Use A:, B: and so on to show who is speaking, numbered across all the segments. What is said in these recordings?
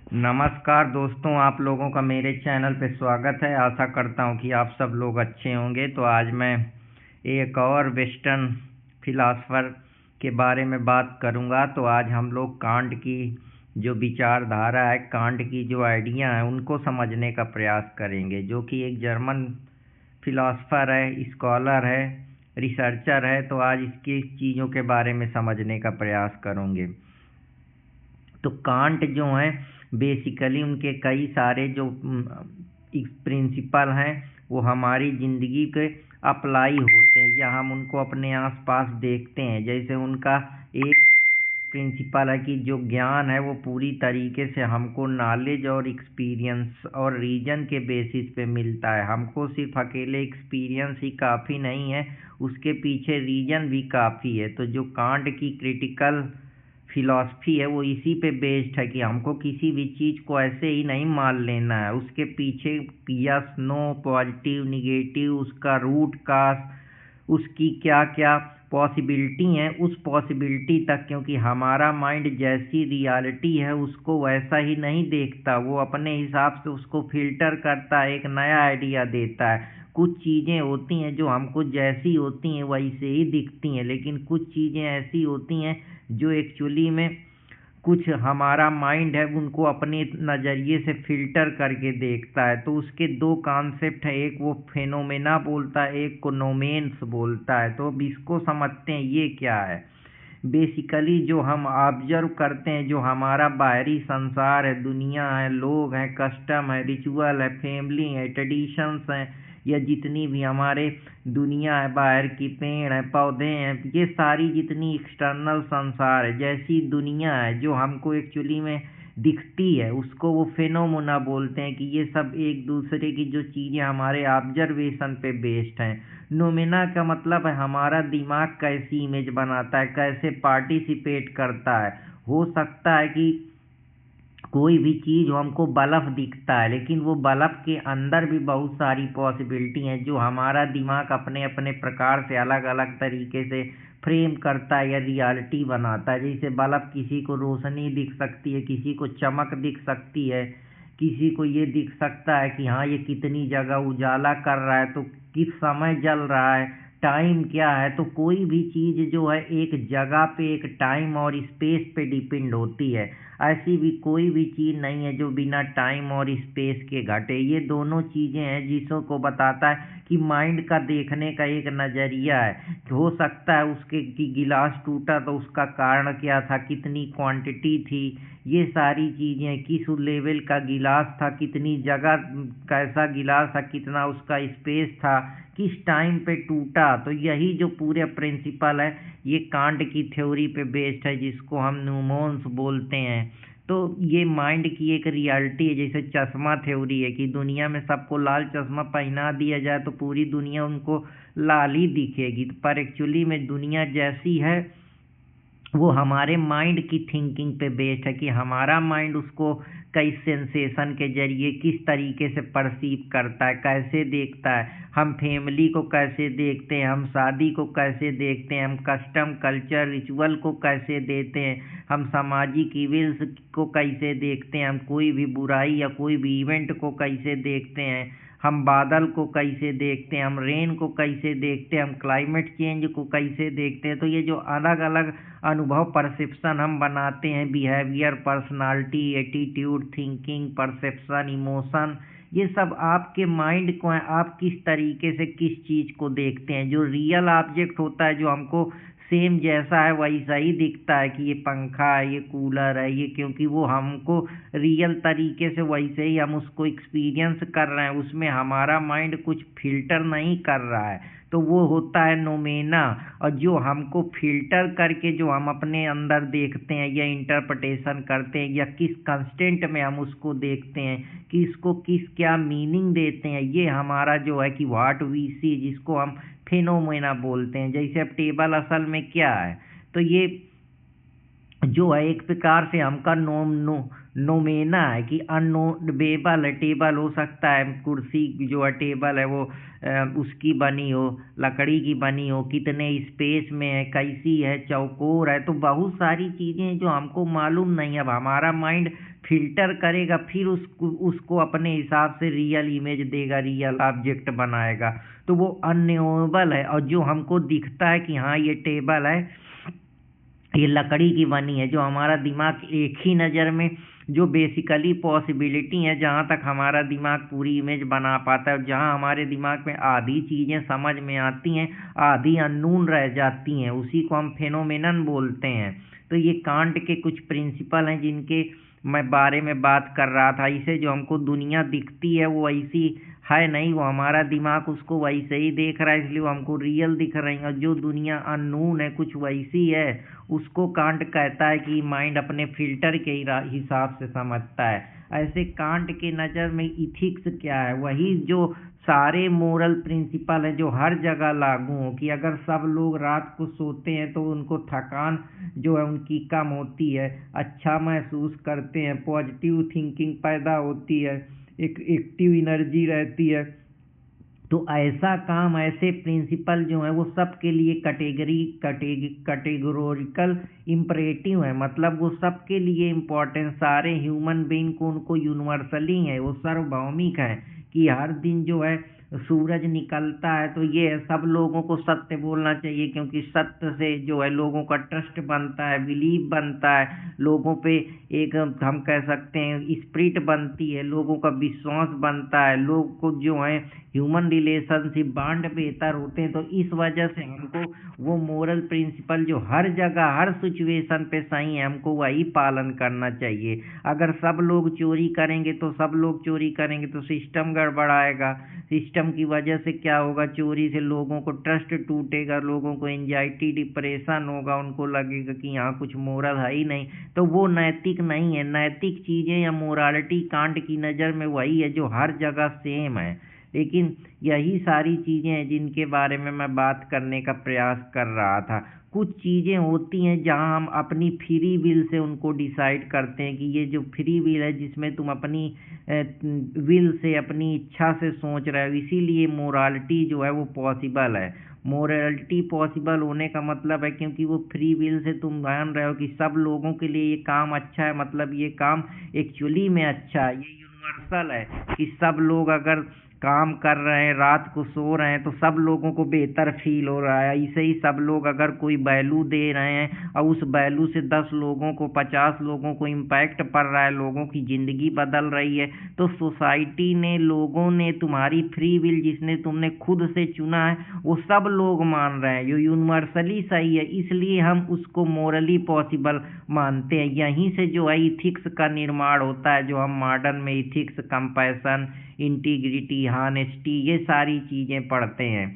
A: नमस्कार दोस्तों, आप लोगों का मेरे चैनल पे स्वागत है। आशा करता हूँ कि आप सब लोग अच्छे होंगे। तो आज मैं एक और वेस्टर्न फिलासफर के बारे में बात करूँगा। तो आज हम लोग कांट की जो विचारधारा है, कांट की जो आइडिया है, उनको समझने का प्रयास करेंगे, जो कि एक जर्मन फिलासफर है, स्कॉलर है, रिसर्चर है। तो आज इसकी चीज़ों के बारे में समझने का प्रयास करेंगे। तो कांट जो हैं, बेसिकली उनके कई सारे जो प्रिंसिपल हैं वो हमारी ज़िंदगी के अप्लाई होते हैं, या हम उनको अपने आसपास देखते हैं। जैसे उनका एक प्रिंसिपल है कि जो ज्ञान है वो पूरी तरीके से हमको नॉलेज और एक्सपीरियंस और रीजन के बेसिस पे मिलता है। हमको सिर्फ अकेले एक्सपीरियंस ही काफ़ी नहीं है, उसके पीछे रीजन भी काफ़ी है। तो जो कांट की क्रिटिकल फिलॉसफी है वो इसी पे बेस्ड है कि हमको किसी भी चीज़ को ऐसे ही नहीं मान लेना है, उसके पीछे यस नो, पॉजिटिव निगेटिव, उसका रूट काज, उसकी क्या क्या पॉसिबिलिटी है, उस पॉसिबिलिटी तक। क्योंकि हमारा माइंड जैसी रियलिटी है उसको वैसा ही नहीं देखता, वो अपने हिसाब से उसको फिल्टर करता है, एक नया आइडिया देता है। कुछ चीज़ें होती हैं जो हमको जैसी होती हैं वैसे ही दिखती हैं, लेकिन कुछ चीज़ें ऐसी होती हैं जो एक्चुअली में कुछ हमारा माइंड है उनको अपने नज़रिए से फिल्टर करके देखता है। तो उसके दो कॉन्सेप्ट हैं, एक वो फेनोमेना बोलता है, एक को नोमेन्स बोलता है। तो अब इसको समझते हैं ये क्या है। बेसिकली जो हम ऑब्जर्व करते हैं, जो हमारा बाहरी संसार है, दुनिया है, लोग हैं, कस्टम है, रिचुअल है, फैमिली है, ट्रेडिशंस हैं, या जितनी भी हमारे दुनिया है, बाहर की पेड़ है, पौधे हैं, ये सारी जितनी एक्सटर्नल संसार है, जैसी दुनिया है जो हमको एक्चुअली में दिखती है, उसको वो फेनोमेना बोलते हैं। कि ये सब एक दूसरे की जो चीज़ें हमारे ऑब्जर्वेशन पे बेस्ड हैं। नोमेना का मतलब है हमारा दिमाग कैसी इमेज बनाता है, कैसे पार्टिसिपेट करता है। हो सकता है कि कोई भी चीज़ हमको बल्ब दिखता है, लेकिन वो बल्ब के अंदर भी बहुत सारी पॉसिबिलिटी हैं जो हमारा दिमाग अपने अपने प्रकार से अलग अलग तरीके से फ्रेम करता है या रियलिटी बनाता है। जैसे बल्ब, किसी को रोशनी दिख सकती है, किसी को चमक दिख सकती है, किसी को ये दिख सकता है कि हाँ ये कितनी जगह उजाला कर रहा है, तो किस समय जल रहा है, टाइम क्या है। तो कोई भी चीज़ जो है एक जगह पे, एक टाइम और स्पेस पे डिपेंड होती है। ऐसी भी कोई भी चीज़ नहीं है जो बिना टाइम और स्पेस के घटे। ये दोनों चीज़ें हैं जिसों को बताता है कि माइंड का देखने का एक नज़रिया है। हो सकता है उसके कि गिलास टूटा तो उसका कारण क्या था, कितनी क्वांटिटी थी, ये सारी चीज़ें, किस लेवल का गिलास था, कितनी जगह, कैसा गिलास था, कितना उसका स्पेस था, किस टाइम पे टूटा। तो यही जो पूरे प्रिंसिपल है ये कांट की थ्योरी पे बेस्ड है, जिसको हम न्यूमोन्स बोलते हैं। तो ये माइंड की एक रियलिटी है। जैसे चश्मा थ्योरी है कि दुनिया में सबको लाल चश्मा पहना दिया जाए तो पूरी दुनिया उनको लाल ही दिखेगी, पर एक्चुअली में दुनिया जैसी है वो हमारे माइंड की थिंकिंग पे बेस्ड है कि हमारा माइंड उसको कई सेंसेशन के जरिए किस तरीके से परसीव करता है, कैसे देखता है। हम फैमिली को कैसे देखते हैं, हम शादी को कैसे देखते हैं, हम कस्टम कल्चर रिचुअल को कैसे देते हैं, हम सामाजिक इवेंट्स को कैसे देखते हैं, हम कोई भी बुराई या कोई भी इवेंट को कैसे देखते हैं, हम बादल को कैसे देखते हैं, हम रेन को कैसे देखते हैं, हम क्लाइमेट चेंज को कैसे देखते हैं। तो ये जो अलग अलग अनुभव, परसेप्शन हम बनाते हैं, behaviour, personality, attitude, thinking, perception, emotion, ये सब आपके माइंड को है। आप किस तरीके से किस चीज़ को देखते हैं। जो रियल ऑब्जेक्ट होता है, जो हमको सेम जैसा है वैसा ही दिखता है कि ये पंखा है, ये कूलर है, ये, क्योंकि वो हमको रियल तरीके से वैसे ही हम उसको एक्सपीरियंस कर रहे हैं, उसमें हमारा माइंड कुछ फिल्टर नहीं कर रहा है। तो वो होता है नोमेना। और जो हमको फिल्टर करके जो हम अपने अंदर देखते हैं या इंटरप्रिटेशन करते हैं, या किस कंस्टेंट में हम उसको देखते हैं, कि इसको किस क्या मीनिंग देते हैं, ये हमारा जो है कि व्हाट वी सी, जिसको हम फिनोमेना बोलते हैं। जैसे अब टेबल असल में क्या है, तो ये जो है एक प्रकार से हमका नोमेना है कि अनोबेबल है। टेबल हो सकता है, कुर्सी जो है टेबल है वो उसकी बनी हो, लकड़ी की बनी हो, कितने स्पेस में है, कैसी है, चौकोर है। तो बहुत सारी चीज़ें जो हमको मालूम नहीं। अब हमारा माइंड फिल्टर करेगा, फिर उसको उसको अपने हिसाब से रियल इमेज देगा, रियल ऑब्जेक्ट बनाएगा। तो वो अननोएबल है। और जो हमको दिखता है कि हाँ ये टेबल है, ये लकड़ी की बनी है, जो हमारा दिमाग एक ही नज़र में, जो बेसिकली पॉसिबिलिटी है, जहाँ तक हमारा दिमाग पूरी इमेज बना पाता है, जहाँ हमारे दिमाग में आधी चीज़ें समझ में आती हैं, आधी अननोन रह जाती हैं, उसी को हम फेनोमेनन बोलते हैं। तो ये कांट के कुछ प्रिंसिपल हैं जिनके मैं बारे में बात कर रहा था। इसे जो हमको दुनिया दिखती है वो ऐसी है नहीं, वो हमारा दिमाग उसको वैसे ही देख रहा है, इसलिए वो हमको रियल दिख रही है। और जो दुनिया अननोन है, कुछ वैसी है, उसको कांट कहता है कि माइंड अपने फिल्टर के हिसाब से समझता है। ऐसे कांट के नज़र में इथिक्स क्या है? वही जो सारे मोरल प्रिंसिपल है जो हर जगह लागू हो, कि अगर सब लोग रात को सोते हैं तो उनको थकान जो है उनकी कम होती है, अच्छा महसूस करते हैं, पॉजिटिव थिंकिंग पैदा होती है, एक एक्टिव एनर्जी रहती है। तो ऐसा काम, ऐसे प्रिंसिपल जो है वो सबके लिए कैटेगोरिकल इम्परेटिव है, मतलब वो सबके लिए इम्पोर्टेंट, सारे ह्यूमन बीइंग को उनको यूनिवर्सली है, वो सार्वभौमिक है। कि हर दिन जो है सूरज निकलता है तो ये सब लोगों को सत्य बोलना चाहिए, क्योंकि सत्य से जो है लोगों का ट्रस्ट बनता है, बिलीव बनता है, लोगों पे एक हम कह सकते हैं स्पिरिट बनती है, लोगों का विश्वास बनता है, लोग को जो है ह्यूमन रिलेशनशिप बॉन्ड बेहतर होते हैं। तो इस वजह से हमको वो मोरल प्रिंसिपल जो हर जगह हर सिचुएशन पे सही है, हमको वही पालन करना चाहिए। अगर सब लोग चोरी करेंगे तो सब लोग चोरी करेंगे तो सिस्टम गड़बड़ाएगा। सिस्टम की वजह से क्या होगा? चोरी से लोगों को ट्रस्ट टूटेगा, लोगों को एंजाइटी डिप्रेशन होगा, उनको लगेगा कि यहाँ कुछ मोरल है ही नहीं। तो वो नैतिक नहीं है। नैतिक चीज़ें या मोरालिटी कांट की नज़र में वही है जो हर जगह सेम है। लेकिन यही सारी चीज़ें हैं जिनके बारे में मैं बात करने का प्रयास कर रहा था। कुछ चीज़ें होती हैं जहाँ हम अपनी फ्री विल से उनको डिसाइड करते हैं, कि ये जो फ्री विल है जिसमें तुम अपनी विल से, अपनी इच्छा से सोच रहे हो, इसीलिए मोरालिटी जो है वो पॉसिबल है। मोरालिटी पॉसिबल होने का मतलब है क्योंकि वो फ्री विल से तुम मान रहे हो कि सब लोगों के लिए ये काम अच्छा है, मतलब ये काम एक्चुअली में अच्छा है, ये यूनिवर्सल है कि सब लोग अगर काम कर रहे हैं, रात को सो रहे हैं, तो सब लोगों को बेहतर फील हो रहा है। ऐसे ही सब लोग अगर कोई वैल्यू दे रहे हैं और उस वैल्यू से 10 लोगों को, 50 लोगों को इम्पैक्ट पड़ रहा है, लोगों की ज़िंदगी बदल रही है, तो सोसाइटी ने, लोगों ने, तुम्हारी फ्री विल जिसने तुमने खुद से चुना है, वो सब लोग मान रहे हैं, जो यूनिवर्सली सही है, इसलिए हम उसको मोरली पॉसिबल मानते हैं। यहीं से जो है इथिक्स का निर्माण होता है, जो हम मॉडर्न में इथिक्स, कंपैशन, इंटीग्रिटी, हॉनेस्टी, ये सारी चीज़ें पढ़ते हैं।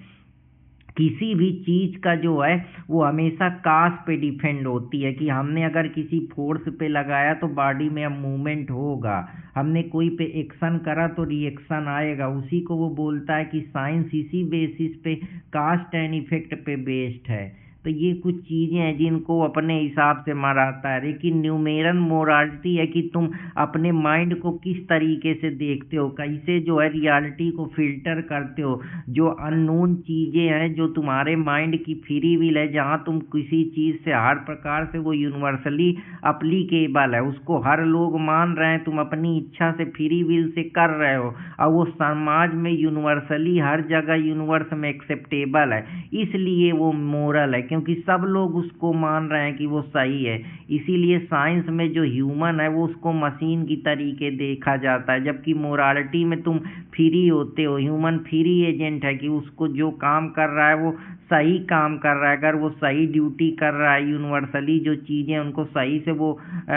A: किसी भी चीज़ का जो है वो हमेशा काज पे डिपेंड होती है, कि हमने अगर किसी फोर्स पे लगाया तो बॉडी में अब मूवमेंट होगा, हमने कोई पे एक्शन करा तो रिएक्शन आएगा। उसी को वो बोलता है कि साइंस इसी बेसिस पे, कास्ट एंड इफेक्ट पे बेस्ड है। तो ये कुछ चीज़ें हैं जिनको अपने हिसाब से मराता है। लेकिन न्यूमेरल मोरालिटी है कि तुम अपने माइंड को किस तरीके से देखते हो, कैसे जो है रियलिटी को फिल्टर करते हो। जो अननोन चीज़ें हैं, जो तुम्हारे माइंड की फ्री विल है, जहाँ तुम किसी चीज़ से हर प्रकार से वो यूनिवर्सली अप्लीकेबल है, उसको हर लोग मान रहे हैं, तुम अपनी इच्छा से फ्री विल से कर रहे हो, और वो समाज में यूनिवर्सली हर जगह यूनिवर्स में एक्सेप्टेबल है, इसलिए वो मोरल है, क्योंकि सब लोग उसको मान रहे हैं कि वो सही है। इसीलिए साइंस में जो ह्यूमन है वो उसको मशीन की तरीके देखा जाता है, जबकि मोरालिटी में तुम फ्री होते हो, ह्यूमन फ्री एजेंट है, कि उसको जो काम कर रहा है वो सही काम कर रहा है। अगर वो सही ड्यूटी कर रहा है, यूनिवर्सली जो चीज़ें उनको सही से वो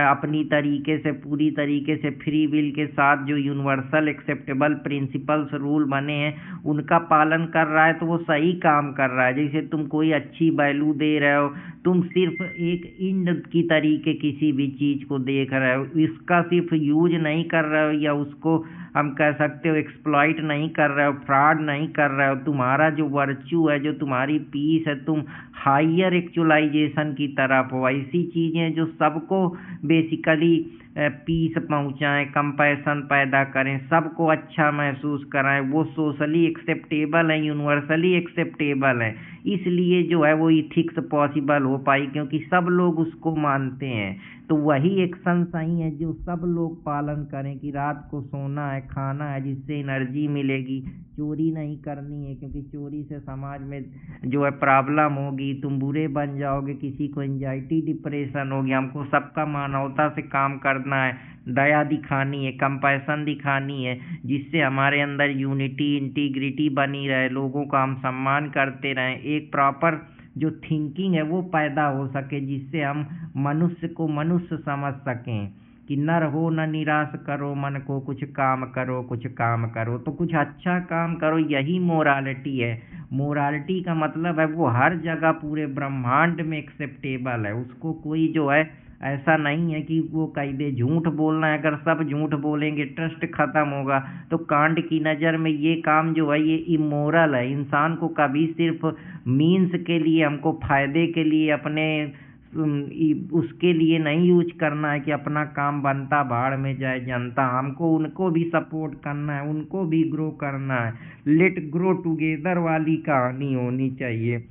A: अपनी तरीके से, पूरी तरीके से फ्री विल के साथ, जो यूनिवर्सल एक्सेप्टेबल प्रिंसिपल्स रूल बने हैं उनका पालन कर रहा है, तो वो सही काम कर रहा है। जैसे तुम कोई अच्छी वैल्यू दे रहे हो, तुम सिर्फ एक इंड की तरीके किसी भी चीज़ को देख रहे हो, इसका सिर्फ यूज नहीं कर रहे हो, या उसको हम कह सकते हो एक्सप्लॉइट नहीं कर रहे हो, फ्रॉड नहीं कर रहे हो। तुम्हारा जो वर्च्यू है, जो तुम्हारी पीस है, तुम हायर एक्चुअलाइजेशन की तरफ हो, ऐसी चीज़ें जो सबको बेसिकली पीस पहुंचाएं, कंपैशन पैदा करें, सबको अच्छा महसूस कराएं, वो सोशली एक्सेप्टेबल है, यूनिवर्सली एक्सेप्टेबल है। इसलिए जो है वो इथिक्स पॉसिबल हो पाई, क्योंकि सब लोग उसको मानते हैं। तो वही एक्शन सही है जो सब लोग पालन करें कि रात को सोना है, खाना है, जिससे एनर्जी मिलेगी। चोरी नहीं करनी है, क्योंकि चोरी से समाज में जो है प्रॉब्लम होगी, तुम बुरे बन जाओगे, किसी को एंजाइटी डिप्रेशन होगी। हमको सबका मानवता से काम करना है, दया दिखानी है, कंपैशन दिखानी है, जिससे हमारे अंदर यूनिटी इंटीग्रिटी बनी रहे, लोगों का हम सम्मान करते रहें, एक प्रॉपर जो थिंकिंग है वो पैदा हो सके, जिससे हम मनुष्य को मनुष्य समझ सकें कि नर हो न निराश करो मन को, कुछ काम करो कुछ काम करो, तो कुछ अच्छा काम करो। यही मोरालिटी है। मोरालिटी का मतलब है वो हर जगह पूरे ब्रह्मांड में एक्सेप्टेबल है। उसको कोई जो है ऐसा नहीं है कि वो कह दे झूठ बोलना है, अगर सब झूठ बोलेंगे ट्रस्ट खत्म होगा। तो कांट की नज़र में ये काम जो है ये इमोरल है। इंसान को कभी सिर्फ मीन्स के लिए, हमको फायदे के लिए, अपने उसके लिए नहीं यूज करना है कि अपना काम बनता भाड़ में जाए जनता। हमको उनको भी सपोर्ट करना है, उनको भी ग्रो करना है। लेट ग्रो टुगेदर वाली कहानी होनी चाहिए।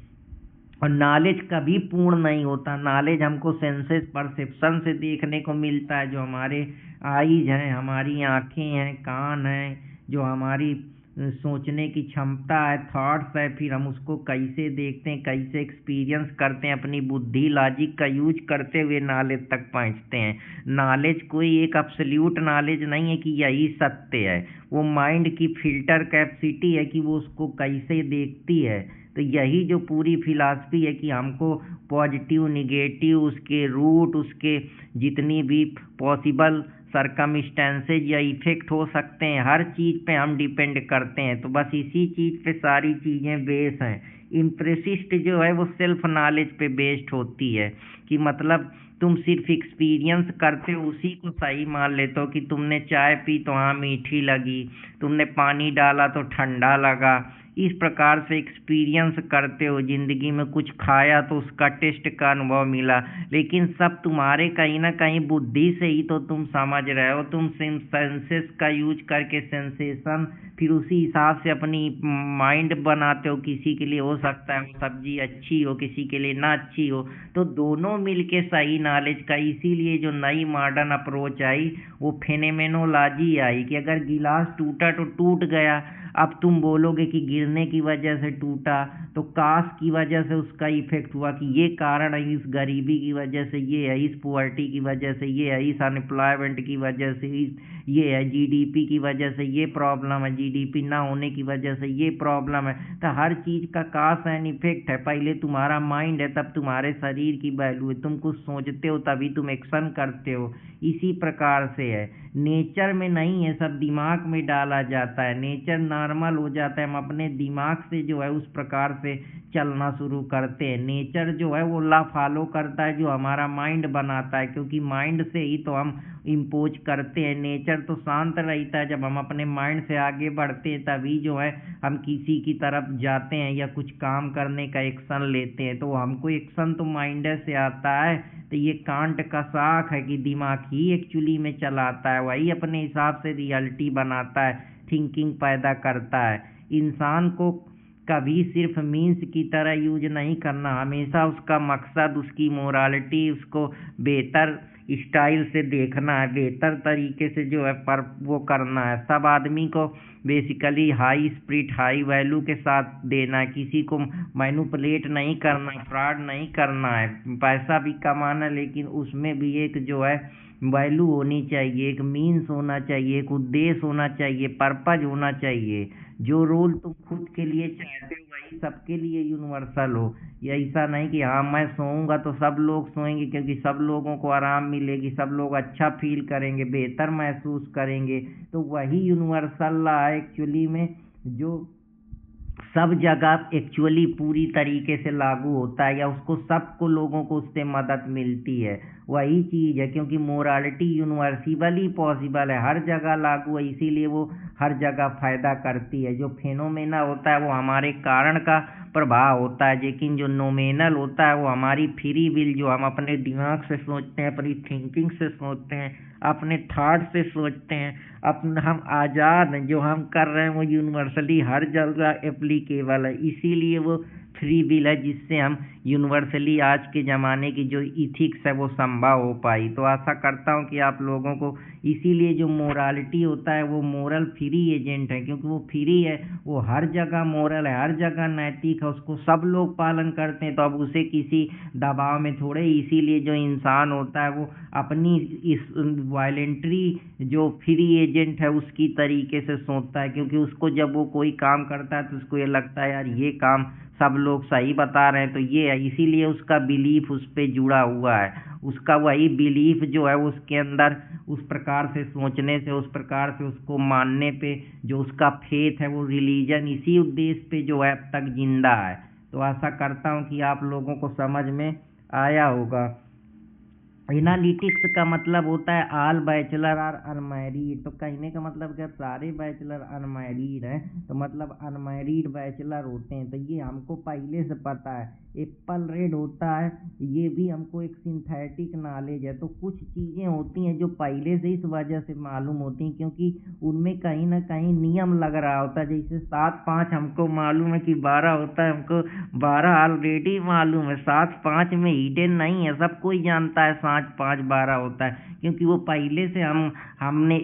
A: और नॉलेज कभी पूर्ण नहीं होता। नॉलेज हमको सेंसेस परसेप्शन से देखने को मिलता है, जो हमारे आईज हैं, हमारी आँखें हैं, कान हैं, जो हमारी सोचने की क्षमता है, थॉट्स है, फिर हम उसको कैसे देखते हैं, कैसे एक्सपीरियंस करते हैं, अपनी बुद्धि लॉजिक का यूज करते हुए नॉलेज तक पहुंचते हैं। नॉलेज कोई एक एब्सोल्यूट नॉलेज नहीं है कि यही सत्य है। वो माइंड की फिल्टर कैपेसिटी है कि वो उसको कैसे देखती है। तो यही जो पूरी फिलॉसफी है कि हमको पॉजिटिव निगेटिव, उसके रूट, उसके जितनी भी पॉसिबल सरकमस्टेंसेज या इफेक्ट हो सकते हैं, हर चीज़ पे हम डिपेंड करते हैं। तो बस इसी चीज़ पे सारी चीज़ें बेस हैं। इम्प्रेसिस्ट जो है वो सेल्फ नॉलेज पे बेस्ड होती है, कि मतलब तुम सिर्फ एक्सपीरियंस करते हो, उसी को सही मान लेते हो कि तुमने चाय पी तो हाँ मीठी लगी, तुमने पानी डाला तो ठंडा लगा। इस प्रकार से एक्सपीरियंस करते हो। ज़िंदगी में कुछ खाया तो उसका टेस्ट का अनुभव मिला, लेकिन सब तुम्हारे कहीं ना कहीं बुद्धि से ही तो तुम समझ रहे हो। तुम सेंसेस का यूज करके सेंसेशन, फिर उसी हिसाब से अपनी माइंड बनाते हो। किसी के लिए हो सकता है वो सब्जी अच्छी हो, किसी के लिए ना अच्छी हो, तो दोनों मिलके सही नॉलेज का। इसीलिए जो नई मॉडर्न अप्रोच आई वो फेनोमेनोलॉजी आई, कि अगर गिलास टूटा तो टूट गया। अब तुम बोलोगे कि गिरने की वजह से टूटा, तो काश की वजह से उसका इफेक्ट हुआ, कि ये कारण है, इस गरीबी की वजह से ये है, इस पुअर्टी की वजह से ये है, इस अनएम्प्लॉयमेंट की वजह से ये है, जीडीपी की वजह से ये प्रॉब्लम है, जीडीपी ना होने की वजह से ये प्रॉब्लम है। तो हर चीज़ का काज एंड इफेक्ट है। पहले तुम्हारा माइंड है, तब तुम्हारे शरीर की वैल्यू है। तुम कुछ सोचते हो तभी तुम एक्शन करते हो। इसी प्रकार से है। नेचर में नहीं है, सब दिमाग में डाला जाता है। नेचर नॉर्मल हो जाता है, हम अपने दिमाग से जो है उस प्रकार से चलना शुरू करते हैं। नेचर जो है वो लॉ फॉलो करता है जो हमारा माइंड बनाता है, क्योंकि माइंड से ही तो हम इम्पोज करते हैं। नेचर तो शांत रहता है, जब हम अपने माइंड से आगे बढ़ते हैं तभी जो है हम किसी की तरफ जाते हैं या कुछ काम करने का एक्शन लेते हैं। तो हमको एक्शन तो माइंड से आता है। तो ये कांट का साख है कि दिमाग ही एक्चुअली में चलाता है, वही अपने हिसाब से रियलिटी बनाता है, थिंकिंग पैदा करता है। इंसान को कभी सिर्फ मीन्स की तरह यूज नहीं करना, हमेशा उसका मकसद, उसकी मोरालिटी, उसको बेहतर स्टाइल से देखना है, बेहतर तरीके से जो है पर वो करना है। सब आदमी को basically high spirit, high value के साथ देना है। किसी को मैनिपुलेट नहीं करना, फ्रॉड नहीं करना है। पैसा भी कमाना, लेकिन उसमें भी एक जो है वैल्यू होनी चाहिए, एक मीन्स होना चाहिए, एक उद्देश्य होना चाहिए, पर्पज होना चाहिए। जो रोल तुम खुद के लिए चाहते हो वही सबके लिए यूनिवर्सल हो। ये ऐसा नहीं कि हाँ मैं सोऊंगा तो सब लोग सोएंगे, क्योंकि सब लोगों को आराम मिलेगी, सब लोग अच्छा फील करेंगे, बेहतर महसूस करेंगे। तो वही यूनिवर्सल लॉ है एक्चुअली में, जो सब जगह एक्चुअली पूरी तरीके से लागू होता है, या उसको सबको लोगों को उससे मदद मिलती है। वही चीज़ है, क्योंकि मोरालिटी यूनिवर्सली पॉसिबल है, हर जगह लागू है, इसीलिए वो हर जगह फायदा करती है। जो फेनोमेना होता है वो हमारे कारण का प्रभाव होता है, लेकिन जो नोमेनल होता है वो हमारी फ्री विल, जो हम अपने दिमाग से सोचते हैं, अपनी थिंकिंग से सोचते हैं, अपने थॉट से सोचते हैं, अपना हम आज़ाद हैं, जो हम कर रहे हैं वो यूनिवर्सली हर जगह एप्लीकेबल है, इसीलिए वो फ्री विल है, जिससे हम यूनिवर्सली आज के ज़माने की जो इथिक्स है वो संभव हो पाई। तो आशा करता हूँ कि आप लोगों को, इसीलिए जो मोरालिटी होता है वो मोरल फ्री एजेंट है, क्योंकि वो फ्री है, वो हर जगह मोरल है, हर जगह नैतिक है, उसको सब लोग पालन करते हैं, तो अब उसे किसी दबाव में थोड़े। इसीलिए जो इंसान होता है वो अपनी इस वॉलेंट्री जो फ्री एजेंट है उसकी तरीके से सोचता है, क्योंकि उसको जब वो कोई काम करता है तो उसको ये लगता है यार ये काम सब लोग सही बता रहे हैं तो ये है, इसीलिए उसका बिलीफ उस पर जुड़ा हुआ है। उसका वही बिलीफ जो है उसके अंदर उस प्रकार से सोचने से, उस प्रकार से उसको मानने पे, जो उसका फेथ है वो रिलीजन इसी उद्देश्य पे जो है अब तक जिंदा है। तो आशा करता हूँ कि आप लोगों को समझ में आया होगा। एनालिटिक्स का मतलब होता है ऑल बैचलर आर अनमैरिड। तो कहने का मतलब अगर सारे बैचलर अनमैरिड हैं तो मतलब अनमैरिड बैचलर होते हैं, तो ये हमको पहले से पता है। एप्पल रेड होता है, ये भी हमको एक सिंथेटिक नॉलेज है। तो कुछ चीज़ें होती हैं जो पहले से इस वजह से मालूम होती हैं क्योंकि उनमें कहीं ना कहीं नियम लग रहा होता है। जैसे 7-5 हमको मालूम है कि 12 होता है, हमको 12 ऑलरेडी मालूम है, 7-5 में हिडन नहीं है, सब कोई जानता है 7-5-12 होता है, क्योंकि वो पहले से हमने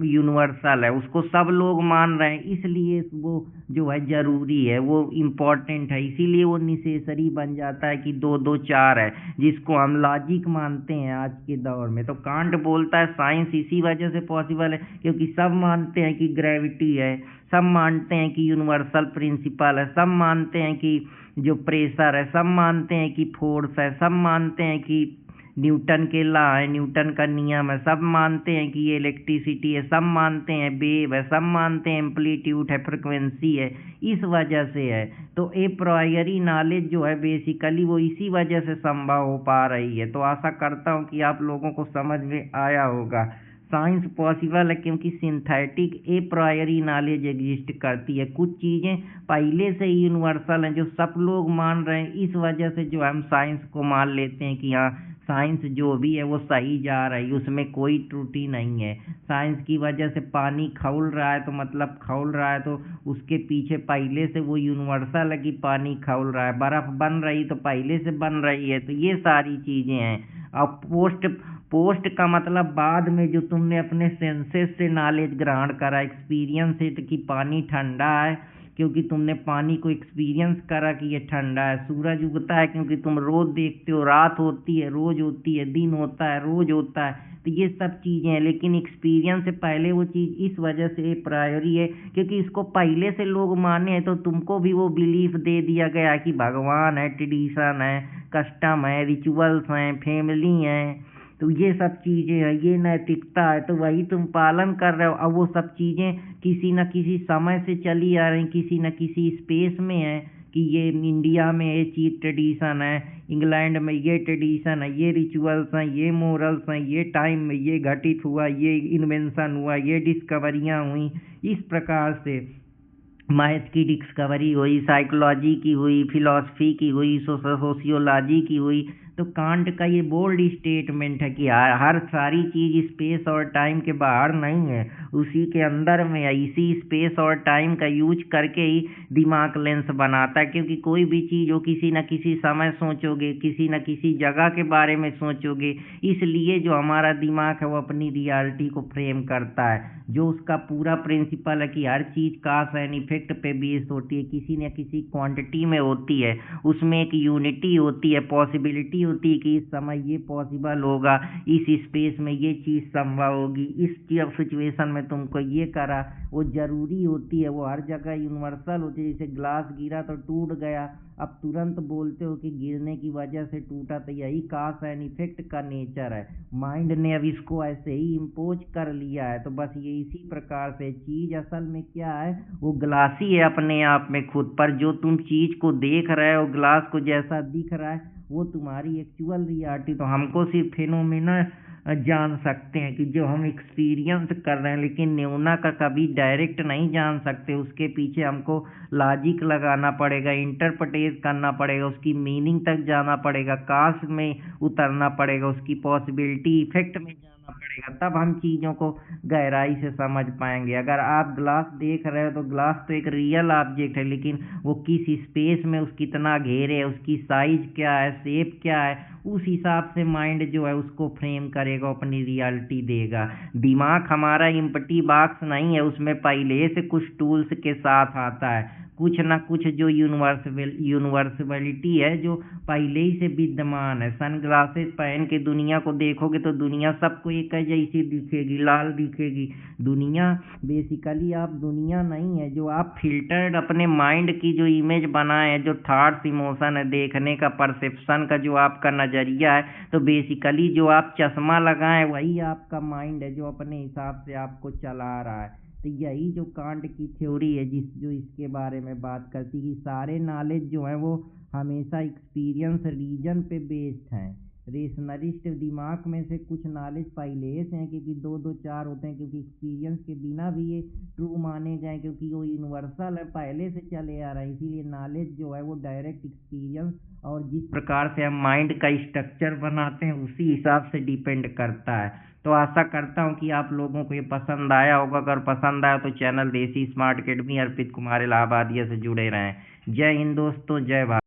A: यूनिवर्सल है, उसको सब लोग मान रहे हैं, इसलिए वो जो है जरूरी है, वो इम्पोर्टेंट है, इसीलिए वो नेसेसरी बन जाता है कि 2-2-4 है, जिसको हम लॉजिक मानते हैं आज के दौर में। तो कांट बोलता है साइंस इसी वजह से पॉसिबल है क्योंकि सब मानते हैं कि ग्रेविटी है, सब मानते हैं कि यूनिवर्सल प्रिंसिपल है, सब मानते हैं कि जो प्रेशर है, सब मानते हैं कि फोर्स है, सब मानते हैं कि न्यूटन के लॉ है, न्यूटन का नियम है, सब मानते हैं कि ये इलेक्ट्रिसिटी है, सब मानते हैं वेव है, सब मानते हैं एम्पलीट्यूड है, फ्रिक्वेंसी है, इस वजह से है। तो ए प्रायरी नॉलेज जो है बेसिकली वो इसी वजह से संभव हो पा रही है। तो आशा करता हूँ कि आप लोगों को समझ में आया होगा। साइंस पॉसिबल है क्योंकि सिंथेटिक ए प्रायरी नॉलेज एग्जिस्ट करती है, कुछ चीज़ें पहले से ही यूनिवर्सल हैं जो सब लोग मान रहे हैं, इस वजह से जो हम साइंस को मान लेते हैं कि हाँ साइंस जो भी है वो सही जा रही है, उसमें कोई त्रुटि नहीं है। साइंस की वजह से पानी खौल रहा है तो मतलब खौल रहा है तो उसके पीछे पहले से वो यूनिवर्सल है कि पानी खौल रहा है, बर्फ़ बन रही तो पहले से बन रही है, तो ये सारी चीज़ें हैं। अब पोस्ट पोस्ट का मतलब बाद में जो तुमने अपने सेंसेस से नॉलेज ग्रहण करा, एक्सपीरियंस से कि पानी ठंडा है क्योंकि तुमने पानी को एक्सपीरियंस करा कि ये ठंडा है। सूरज उगता है क्योंकि तुम रोज देखते हो, रात होती है रोज होती है, दिन होता है रोज होता है, तो ये सब चीज़ें हैं। लेकिन एक्सपीरियंस से पहले वो चीज़ इस वजह से प्रायोरी है क्योंकि इसको पहले से लोग माने हैं, तो तुमको भी वो बिलीफ दे दिया गया कि भगवान है, ट्रेडिशन है, कस्टम है, रिचुअल्स हैं, फैमिली हैं, तो ये सब चीज़ें हैं, ये नैतिकता है, तो वही तुम पालन कर रहे हो। अब वो सब चीज़ें किसी न किसी समय से चली आ रही, किसी न किसी स्पेस में है कि ये इंडिया में ये चीज़ ट्रेडिशन है, इंग्लैंड में ये ट्रेडिशन है, ये रिचुअल्स हैं, ये मोरल्स हैं, ये टाइम में ये घटित हुआ, ये इन्वेंशन हुआ, ये डिस्कवरियाँ हुई, इस प्रकार से मैथ की डिस्कवरी हुई, साइकोलॉजी की हुई, फिलॉसफी की हुई, सोशियोलॉजी की हुई। तो कांट का ये बोल्ड स्टेटमेंट है कि हर सारी चीज़ स्पेस और टाइम के बाहर नहीं है, उसी के अंदर में है। इसी स्पेस और टाइम का यूज करके ही दिमाग लेंस बनाता है, क्योंकि कोई भी चीज़ हो किसी न किसी समय सोचोगे, किसी न किसी जगह के बारे में सोचोगे, इसलिए जो हमारा दिमाग है वो अपनी रियलिटी को फ्रेम करता है। जो उसका पूरा प्रिंसिपल है कि हर चीज़ काज एंड इफेक्ट पे बेस होती है, किसी न किसी क्वांटिटी में होती है, उसमें एक यूनिटी होती है, पॉसिबिलिटी होती है कि इस समय ये पॉसिबल होगा, इस स्पेस में ये चीज़ संभव होगी, इस सिचुएशन में तुमको ये करा, वो ज़रूरी होती है, वो हर जगह यूनिवर्सल होती है। जैसे ग्लास गिरा तो टूट गया, अब तुरंत बोलते हो कि गिरने की वजह से टूटा, तो यही काज एंड इफेक्ट का नेचर है। माइंड ने अब इसको ऐसे ही इम्पोज कर लिया है। तो बस ये इसी प्रकार से चीज़ असल में क्या है, वो ग्लास ही है अपने आप में खुद पर। जो तुम चीज़ को देख रहे हो, ग्लास को जैसा दिख रहा है वो तुम्हारी एक्चुअल रियलिटी। तो हमको सिर्फ फिनोमिना जान सकते हैं कि जो हम एक्सपीरियंस कर रहे हैं, लेकिन न्यूना का कभी डायरेक्ट नहीं जान सकते। उसके पीछे हमको लॉजिक लगाना पड़ेगा, इंटरप्रेटेट करना पड़ेगा, उसकी मीनिंग तक जाना पड़ेगा, काश में उतरना पड़ेगा, उसकी पॉसिबिलिटी इफेक्ट में जाना पड़ेगा, तब हम चीज़ों को गहराई से समझ पाएंगे। अगर आप ग्लास देख रहे हो तो ग्लास तो एक रियल ऑब्जेक्ट है, लेकिन वो किस स्पेस में उस कितना घेरे है, उसकी साइज क्या है, शेप क्या है, उस हिसाब से माइंड जो है उसको फ्रेम करेगा, अपनी रियलिटी देगा। दिमाग हमारा एम्प्टी बॉक्स नहीं है, उसमें पहले से कुछ टूल्स के साथ आता है, कुछ ना कुछ जो यूनिवर्सलिटी है जो पहले ही से विद्यमान है। सनग्लासेस पहन के दुनिया को देखोगे तो दुनिया सबको एक जैसी दिखेगी, लाल दिखेगी। दुनिया बेसिकली आप दुनिया नहीं है, जो आप फिल्टर्ड अपने माइंड की जो इमेज बनाए हैं, जो थॉट्स इमोशन है, देखने का परसेप्शन का जो आपका नज़रिया है, तो बेसिकली जो आप चश्मा लगाए वही आपका माइंड है जो अपने हिसाब से आपको चला रहा है। तो यही जो कांट की थ्योरी है जो इसके बारे में बात करती है कि सारे नॉलेज जो है वो हमेशा एक्सपीरियंस रीजन पे बेस्ड हैं। रेशनलिस्ट दिमाग में से कुछ नॉलेज पहले से हैं, क्योंकि दो दो चार होते हैं, क्योंकि एक्सपीरियंस के बिना भी ये ट्रू माने जाए, क्योंकि वो यूनिवर्सल है, पहले से चले आ रहा है। इसीलिए नॉलेज जो है वो डायरेक्ट एक्सपीरियंस और जिस प्रकार से हम माइंड का स्ट्रक्चर बनाते हैं उसी हिसाब से डिपेंड करता है। तो आशा करता हूँ कि आप लोगों को ये पसंद आया होगा। अगर पसंद आया तो चैनल देसी स्मार्ट अकेडमी अर्पित कुमार इलाहाबादिया से जुड़े रहें। जय हिंद दोस्तों, जय भारत।